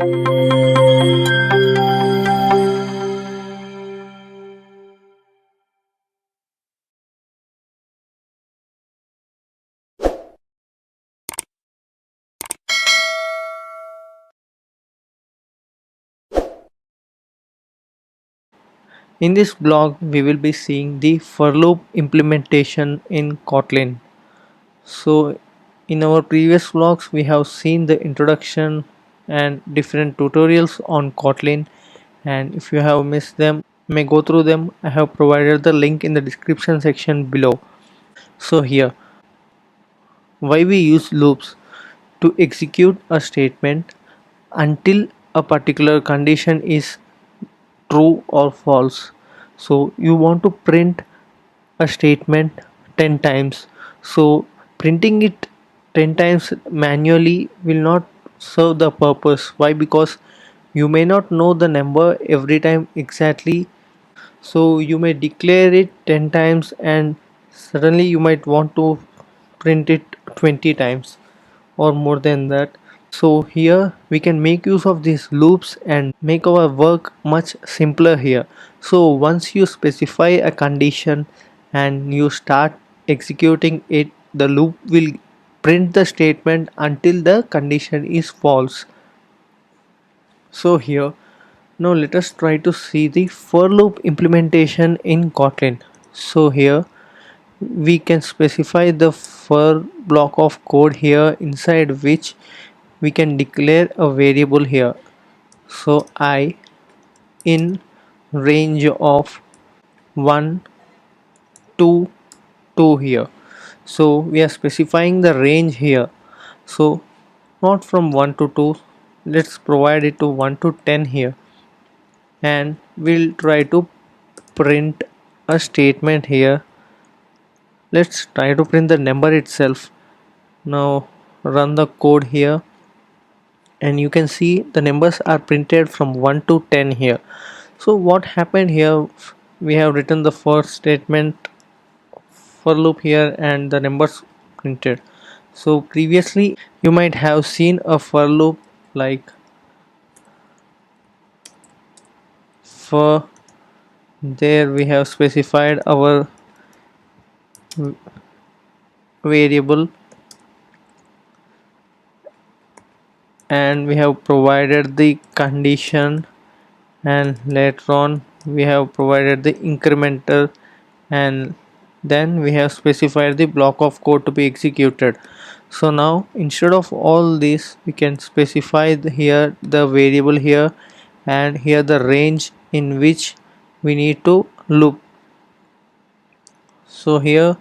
In this blog, we will be seeing the for loop implementation in Kotlin. So, in our previous vlogs, we have seen the introduction and different tutorials on Kotlin. And if you have missed them, you may go through them. I have provided the link in the description section below. So, here, why we use loops to execute a statement until a particular condition is true or false. So you want to print a statement 10 times, so printing it 10 times manually will not serve the purpose. Why? Because you may not know the number every time exactly, so you may declare it 10 times and suddenly you might want to print it 20 times or more than that. So here we can make use of these loops and make our work much simpler here. So once you specify a condition and you start executing it, the loop will print the statement until the condition is false. So here, now let us try to see the for loop implementation in Kotlin. So here we can specify the for block of code here, inside which we can declare a variable here. So I in range of 1 to 2 here. So we are specifying the range here. So not from 1 to 2, let's provide it to 1 to 10 here, and we'll try to print a statement here. Let's try to print the number itself. Now run the code here and you can see the numbers are printed from 1 to 10 here. So what happened here, we have written the first statement for loop here and the numbers printed. So previously you might have seen a for loop like for, there we have specified our variable and we have provided the condition, and later on we have provided the incremental, and then we have specified the block of code to be executed. So now instead of all this we can specify here the variable here and here the range in which we need to loop. So here,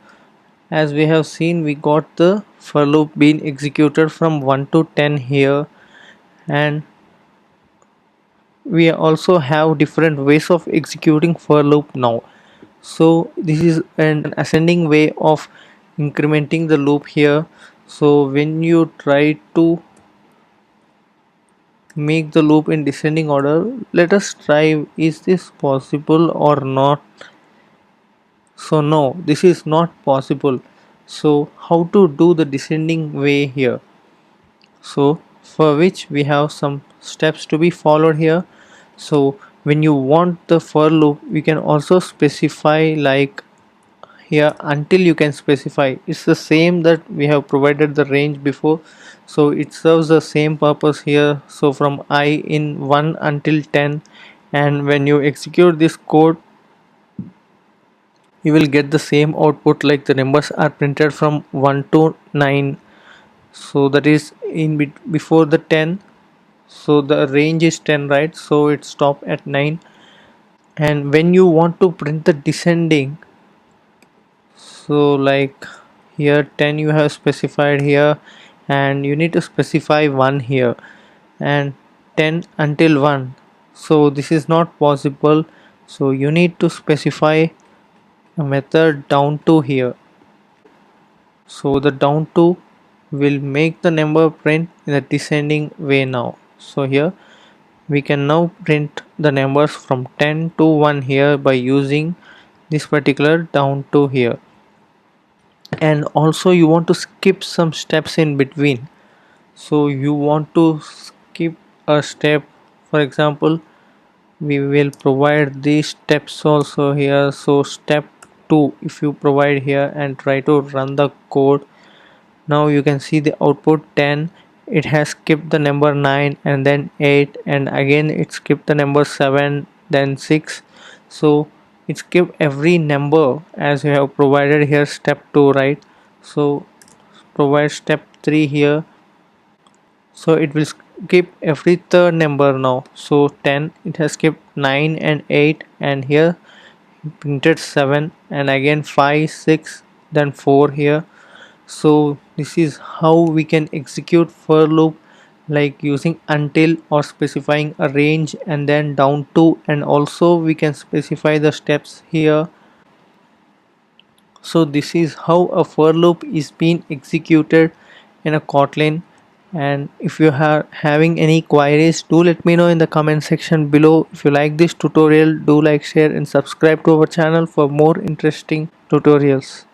as we have seen, we got the for loop being executed from 1 to 10 here, and we also have different ways of executing for loop now. So this is an ascending way of incrementing the loop here. So when you try to make the loop in descending order, let us try, is this possible or not? So no, this is not possible. So how to do the descending way here? So for which we have some steps to be followed here. So when you want the for loop, we can also specify like here until you can specify. It's the same that we have provided the range before, so it serves the same purpose here. So from I in 1 until 10, and when you execute this code you will get the same output, like the numbers are printed from 1 to 9, so that is in before the 10. So the range is 10, right? So it stop at 9. And when you want to print the descending, so like here 10 you have specified here, and you need to specify 1 here and 10 until 1. So this is not possible, so you need to specify a method down to here. So the down to will make the number print in the descending way now. So here we can now print the numbers from 10 to 1 here by using this particular down to here. And also you want to skip some steps in between, so you want to skip a step. For example, we will provide these steps also here. So step 2, if you provide here and try to run the code, now you can see the output 10. It has skipped the number 9 and then 8, and again it skipped the number 7, then 6. So it skipped every number as you have provided here step 2, right? So provide step 3 here. So it will skip every third number now. So 10, it has skipped 9 and 8, and here printed 7, and again 5, 6, then 4 here. So this is how we can execute for loop, like using until or specifying a range and then down to, and also we can specify the steps here. So this is how a for loop is being executed in a Kotlin. And if you are having any queries, do let me know in the comment section below. If you like this tutorial, do like, share and subscribe to our channel for more interesting tutorials.